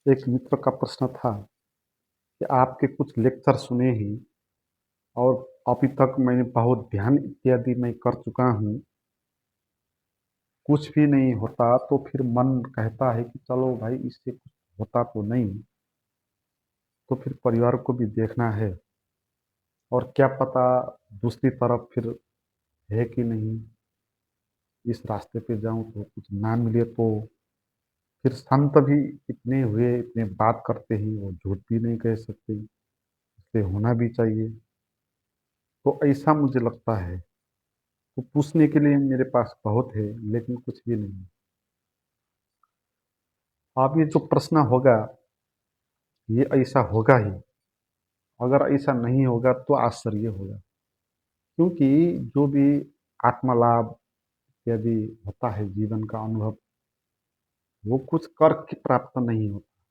एक मित्र का प्रश्न था कि आपके कुछ लेक्चर सुने ही और अभी तक मैंने बहुत ध्यान इत्यादि मैं कर चुका हूँ, कुछ भी नहीं होता तो फिर मन कहता है कि चलो भाई इससे कुछ होता तो नहीं, तो फिर परिवार को भी देखना है और क्या पता दूसरी तरफ फिर है कि नहीं, इस रास्ते पे जाऊँ तो कुछ ना मिले तो फिर संत भी इतने हुए, इतने बात करते हैं, वो झूठ भी नहीं कह सकते, इसलिए होना भी चाहिए। तो ऐसा मुझे लगता है। तो पूछने के लिए मेरे पास बहुत है, लेकिन कुछ भी नहीं। अब ये जो प्रश्न होगा, ये ऐसा होगा ही। अगर ऐसा नहीं होगा तो आश्चर्य होगा, क्योंकि जो भी आत्मलाभ इत्यादि होता है, जीवन का अनुभव, वो कुछ करके प्राप्त नहीं होता,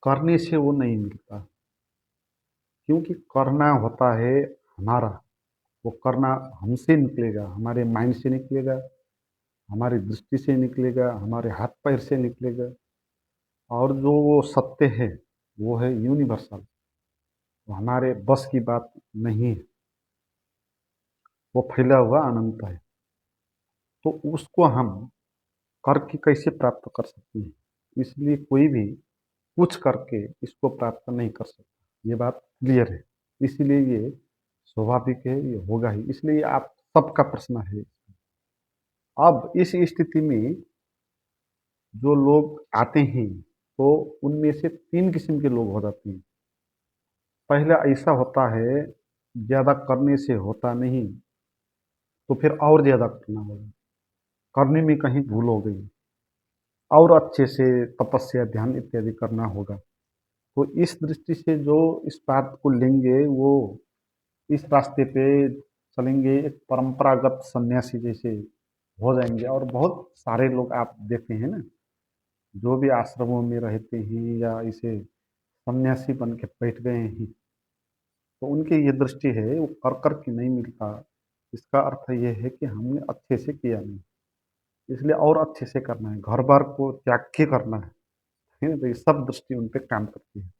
करने से वो नहीं मिलता। क्योंकि करना होता है हमारा, वो करना हमसे निकलेगा, हमारे माइंड से निकलेगा, हमारी दृष्टि से निकलेगा, हमारे हाथ पैर से निकलेगा। और जो वो सत्य है, वो है यूनिवर्सल, वो हमारे बस की बात नहीं है, वो फैला हुआ अनंत है। तो उसको हम करके कैसे प्राप्त कर सकते हैं? इसलिए कोई भी कुछ करके इसको प्राप्त नहीं कर सकता, ये बात क्लियर है। इसीलिए ये स्वाभाविक है, ये होगा ही, इसलिए आप सबका प्रश्न है। अब इस स्थिति में जो लोग आते हैं, तो उनमें से तीन किस्म के लोग हो जाते हैं। पहला ऐसा होता है, ज़्यादा करने से होता नहीं, तो फिर और ज़्यादा करना होगा, करने में कहीं भूल हो गई, और अच्छे से तपस्या ध्यान इत्यादि करना होगा। तो इस दृष्टि से जो इस बात को लेंगे, वो इस रास्ते पे चलेंगे, एक परंपरागत सन्यासी जैसे हो जाएंगे। और बहुत सारे लोग आप देखते हैं ना, जो भी आश्रमों में रहते हैं या इसे सन्यासी बन के बैठ गए हैं, तो उनकी ये दृष्टि है, वो कर कर के नहीं मिलता। इसका अर्थ ये है कि हमने अच्छे से किया नहीं, इसलिए और अच्छे से करना है, घर बार को त्याग के करना है ना? तो ये सब दृष्टि उन पे काम करती है।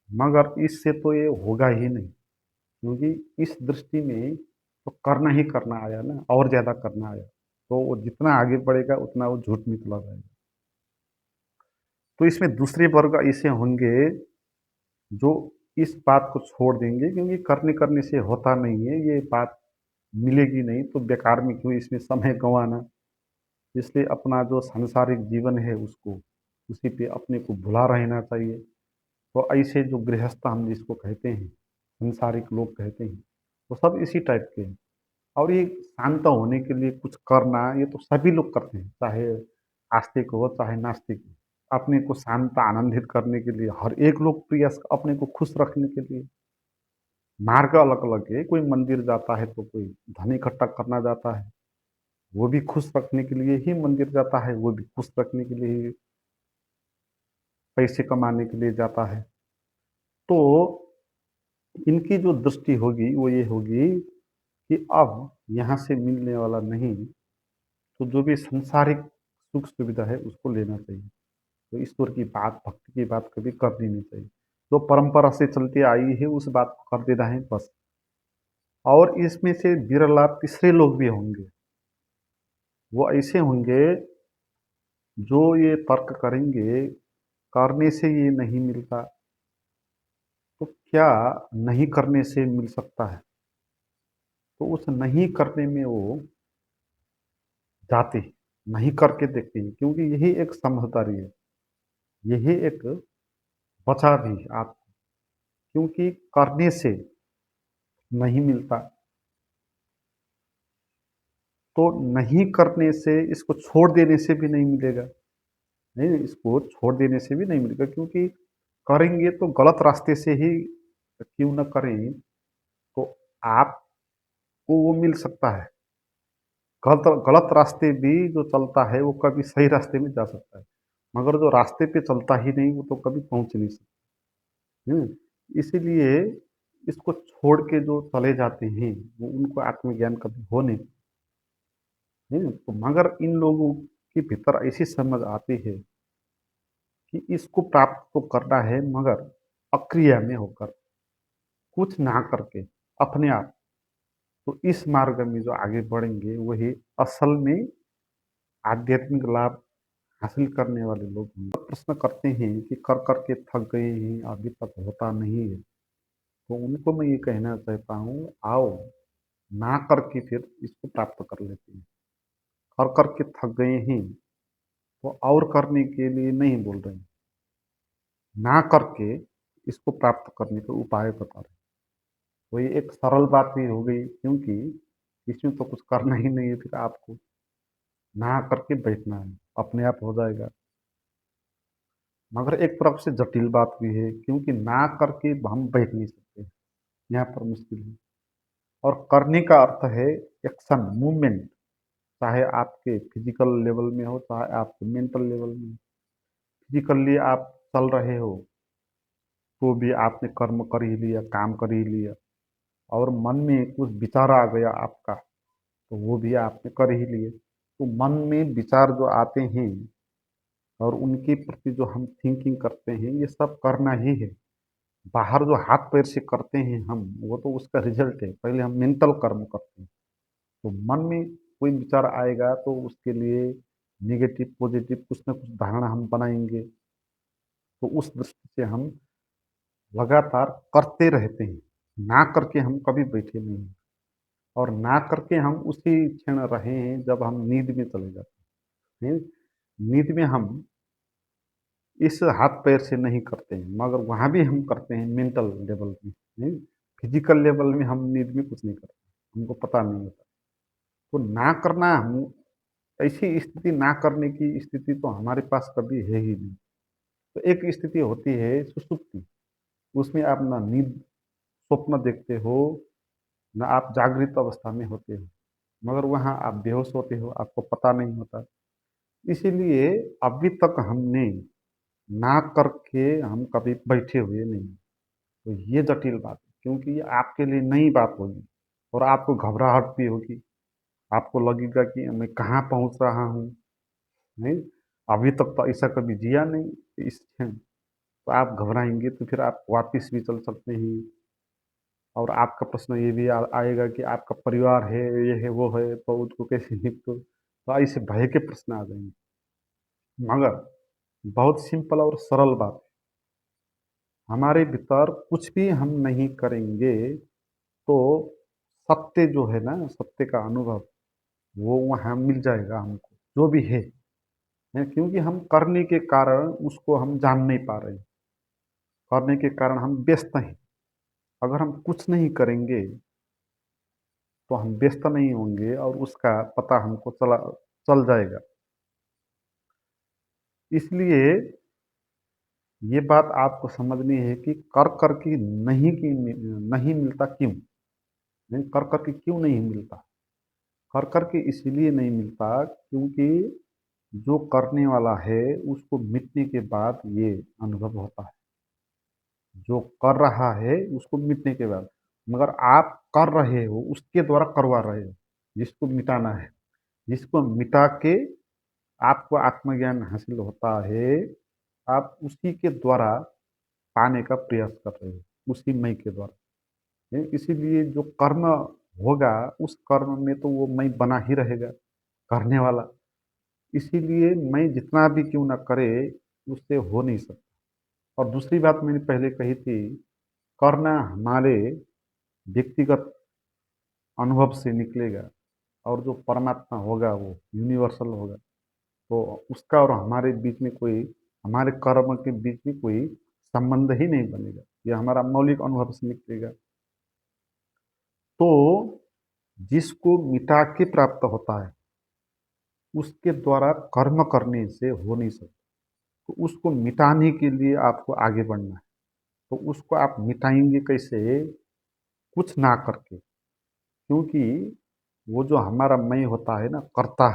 मगर इससे तो ये होगा ही नहीं, क्योंकि इस दृष्टि में तो करना ही करना आया ना, और ज़्यादा करना आया। तो वो जितना आगे बढ़ेगा उतना वो झूठ में चला जाएगा। तो इसमें दूसरे वर्ग ऐसे होंगे जो इस बात को छोड़ देंगे, क्योंकि करने करने से होता नहीं है, ये बात मिलेगी नहीं, तो बेकार में क्यों इसमें समय गंवाना। इसलिए अपना जो सांसारिक जीवन है, उसको उसी पे अपने को भुला रहना चाहिए। तो ऐसे जो गृहस्थ हम जिसको कहते हैं, सांसारिक लोग कहते हैं, वो सब इसी टाइप के हैं। और ये शांत होने के लिए कुछ करना, ये तो सभी लोग करते हैं, चाहे आस्तिक हो चाहे नास्तिक हो। अपने को शांत आनंदित करने के लिए हर एक लोग प्रयास, अपने को खुश रखने के लिए मार्ग अलग अलग है। कोई मंदिर जाता है तो कोई धन इकट्ठा करना जाता है, वो भी खुश रखने के लिए ही मंदिर जाता है, वो भी खुश रखने के लिए ही पैसे कमाने के लिए जाता है। तो इनकी जो दृष्टि होगी वो ये होगी कि अब यहाँ से मिलने वाला नहीं, तो जो भी सांसारिक सुख सुविधा है उसको लेना चाहिए। तो ईश्वर की बात, भक्ति की बात कभी करनी नहीं चाहिए। जो परंपरा से चलती आई है उस बात को कर देना है बस। और इसमें से बिरला तीसरे लोग भी होंगे, वो ऐसे होंगे जो ये तर्क करेंगे, करने से ये नहीं मिलता, तो क्या नहीं करने से मिल सकता है? तो उस नहीं करने में वो जाते हैं, नहीं करके देखते हैं, क्योंकि यही एक समझदारी है, यही एक बचा भी आप, क्योंकि करने से नहीं मिलता, तो नहीं करने से, इसको छोड़ देने से भी नहीं मिलेगा। नहीं, इसको छोड़ देने से भी नहीं मिलेगा, क्योंकि करेंगे तो गलत रास्ते से ही क्यों न करें, तो आपको वो मिल सकता है। गलत गलत रास्ते भी जो चलता है वो कभी सही रास्ते में जा सकता है, मगर जो रास्ते पे चलता ही नहीं वो तो कभी पहुंच नहीं सकता। इसीलिए इसको छोड़ के जो चले जाते हैं, वो उनको आत्मज्ञान कभी हो नहीं। तो मगर इन लोगों के भीतर ऐसी समझ आती है कि इसको प्राप्त तो करना है मगर अक्रिया में होकर, कुछ ना करके, अपने आप। तो इस मार्ग में जो आगे बढ़ेंगे वही असल में आध्यात्मिक लाभ हासिल करने वाले लोग हैं। तो प्रश्न करते हैं कि कर करके थक गए हैं, अभी तक होता नहीं है। तो उनको मैं ये कहना चाहता हूँ, आओ ना करके फिर इसको प्राप्त कर लेते हैं। कर करके थक गए हैं तो और करने के लिए नहीं बोल रहे हैं, ना करके इसको प्राप्त करने के उपाय बता रहे हैं। तो ये एक सरल बात भी हो गई, क्योंकि इसमें तो कुछ करना ही नहीं है, फिर आपको ना करके बैठना है, अपने आप हो जाएगा। मगर एक तरफ से जटिल बात भी है, क्योंकि ना करके हम बैठ नहीं सकते, यहाँ पर मुश्किल है। और करने का अर्थ है एक्शन, मूवमेंट, चाहे आपके फिजिकल लेवल में हो, चाहे आपके मेंटल लेवल में हो। फिजिकली आप चल रहे हो तो भी आपने कर्म कर ही लिया, काम कर ही लिया। और मन में कुछ विचार आ गया आपका, तो वो भी आपने कर ही लिए। तो मन में विचार जो आते हैं और उनके प्रति जो हम थिंकिंग करते हैं, ये सब करना ही है। बाहर जो हाथ पैर से करते हैं हम, वो तो उसका रिजल्ट है, पहले हम मेंटल कर्म करते हैं। तो मन में कोई विचार आएगा तो उसके लिए नेगेटिव पॉजिटिव कुछ ना कुछ धारणा हम बनाएंगे। तो उस दृष्टि से हम लगातार करते रहते हैं, ना करके हम कभी बैठे नहीं हैं। और ना करके हम उसी क्षण रहे हैं जब हम नींद में चले जाते हैं। नींद में हम इस हाथ पैर से नहीं करते हैं, मगर वहाँ भी हम करते हैं मेंटल लेवल में। फिजिकल लेवल में हम नींद में कुछ नहीं करते, हमको पता नहीं होता। तो ना करना, हम ऐसी स्थिति, ना करने की स्थिति तो हमारे पास कभी है ही नहीं। तो एक स्थिति होती है सुषुप्ति, उसमें आप ना नींद स्वप्न देखते हो, ना आप जागृत अवस्था में होते हो, मगर वहाँ आप बेहोश होते हो, आपको पता नहीं होता। इसीलिए अभी तक हमने ना करके हम कभी बैठे हुए नहीं। तो ये जटिल बात है, क्योंकि ये आपके लिए नई बात होगी और आपको घबराहट भी होगी। आपको लगेगा कि मैं कहाँ पहुँच रहा हूँ, नहीं, अभी तक तो ऐसा कभी जिया नहीं इस क्षण। तो आप घबराएंगे तो फिर आप वापस भी चल सकते हैं। और आपका प्रश्न ये भी आएगा कि आपका परिवार है, ये है, वो है, तो उसको कैसे निपटो। तो ऐसे भय के प्रश्न आ जाएंगे। मगर बहुत सिंपल और सरल बात है, हमारे भीतर कुछ भी हम नहीं करेंगे तो सत्य जो है ना, सत्य का अनुभव वो वहाँ मिल जाएगा हमको, जो भी है। क्योंकि हम करने के कारण उसको हम जान नहीं पा रहे हैं, करने के कारण हम व्यस्त हैं। अगर हम कुछ नहीं करेंगे तो हम व्यस्त नहीं होंगे और उसका पता हमको चल जाएगा। इसलिए ये बात आपको समझनी है कि कर कर के नहीं मिलता क्यों? नहीं, कर कर के क्यों नहीं मिलता? कर कर के इसलिए नहीं मिलता क्योंकि जो करने वाला है उसको मिटने के बाद ये अनुभव होता है। जो कर रहा है उसको मिटने के बाद, मगर आप कर रहे हो उसके द्वारा करवा रहे हो, जिसको मिटाना है। जिसको मिटा के आपको आत्मज्ञान हासिल होता है, आप उसी के द्वारा पाने का प्रयास कर रहे हो, उसी मई के द्वारा। इसीलिए जो कर्म होगा उस कर्म में तो वो मैं बना ही रहेगा, करने वाला। इसीलिए मैं जितना भी क्यों ना करे, उससे हो नहीं सकता। और दूसरी बात मैंने पहले कही थी, करना हमारे व्यक्तिगत अनुभव से निकलेगा, और जो परमात्मा होगा वो यूनिवर्सल होगा। तो उसका और हमारे बीच में कोई, हमारे कर्म के बीच में कोई संबंध ही नहीं बनेगा, ये हमारा मौलिक अनुभव से निकलेगा। तो जिसको मिटा के प्राप्त होता है उसके द्वारा कर्म करने से हो नहीं सकता। तो उसको मिटाने के लिए आपको आगे बढ़ना है। तो उसको आप मिटाएंगे कैसे? कुछ ना करके। क्योंकि वो जो हमारा मैं होता है ना, कर्ता,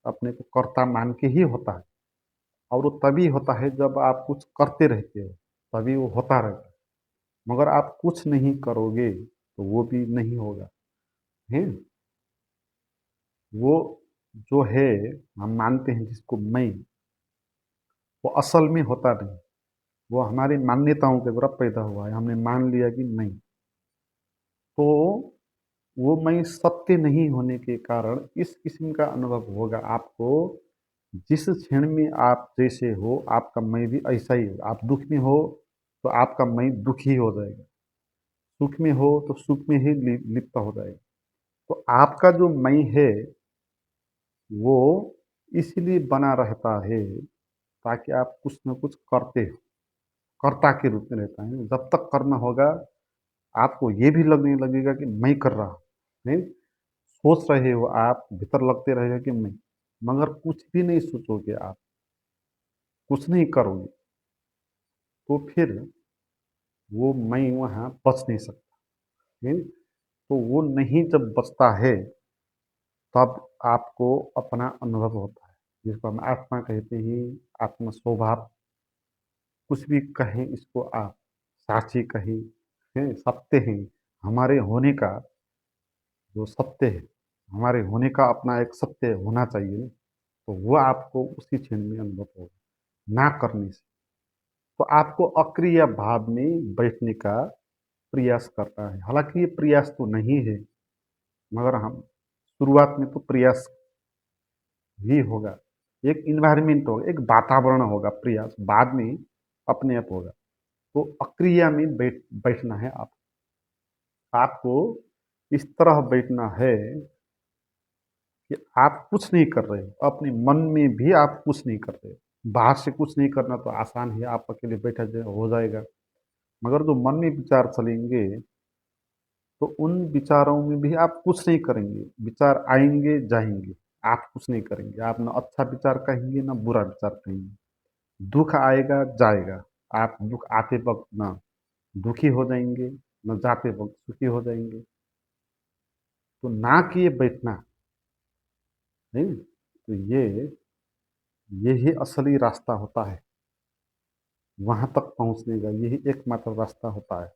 अपने को कर्ता मान के ही होता है। और वो तभी होता है जब आप कुछ करते रहते हो, तभी वो होता रहता है। मगर आप कुछ नहीं करोगे तो वो भी नहीं होगा, है। वो जो है, हम मानते हैं जिसको मैं, वो असल में होता नहीं। वो हमारी मान्यताओं के द्वारा पैदा हुआ है, हमने मान लिया कि नहीं। तो वो मैं सत्य नहीं होने के कारण इस किस्म का अनुभव होगा आपको। जिस क्षण में आप जैसे हो, आपका मैं भी ऐसा ही होगा। आप दुःख में हो, तो आपका मैं दुखी हो जाएगा। सुख में हो, तो सुख में ही लिप्त हो जाएगा। तो आपका जो मैं है, वो इसलिए बना रहता है ताकि आप कुछ न कुछ करते हो, कर्ता के रूप में रहता है। जब तक कर्म होगा, आपको ये भी लगने लगेगा कि मैं कर रहा हूँ, नहीं? सोच रहे हो आप, भीतर लगते रहेगा कि मैं, मगर कुछ भी नहीं सोचोगे आप, कुछ नहीं करोगे, तो फिर वो मैं वहाँ बच नहीं सकता, नहीं? तो वो नहीं जब बचता है, तब आपको अपना अनुभव होता है, जिसको हम आत्मा कहते हैं, आत्म स्वभाव। कुछ भी कहें इसको आप, साक्षी कहें, हैं, सत्य है, हमारे होने का जो सत्य है, हमारे होने का अपना एक सत्य होना चाहिए ना, तो वो आपको उसी क्षण में अनुभव होगा, ना करने से। तो आपको अक्रिय भाव में बैठने का प्रयास करता है। हालाँकि ये प्रयास तो नहीं है, मगर हम शुरुआत में तो प्रयास ही होगा। एक एनवायरनमेंट होगा, एक वातावरण होगा, प्रयास बाद में अपने आप होगा। तो अक्रिया में बैठना है आप। आपको इस तरह बैठना है कि आप कुछ नहीं कर रहे हो, अपने मन में भी आप कुछ नहीं कर रहे हो। बाहर से कुछ नहीं करना तो आसान है, आप अकेले बैठा हो जाएगा। मगर जो मन में विचार चलेंगे, तो उन विचारों में भी आप कुछ नहीं करेंगे। विचार आएँगे, जाएँगे, आप कुछ नहीं करेंगे। आप ना अच्छा विचार कहेंगे, ना बुरा विचार कहेंगे। दुःख आएगा, जाएगा, आप दुःख आते वक़्त ना दुखी हो जाएँगे, ना जाते वक़्त सुखी हो जाएँगे। तो ना किए बैठना, नहीं? तो यही असली रास्ता होता है। वहाँ तक पहुँचने का यही एकमात्र रास्ता होता है।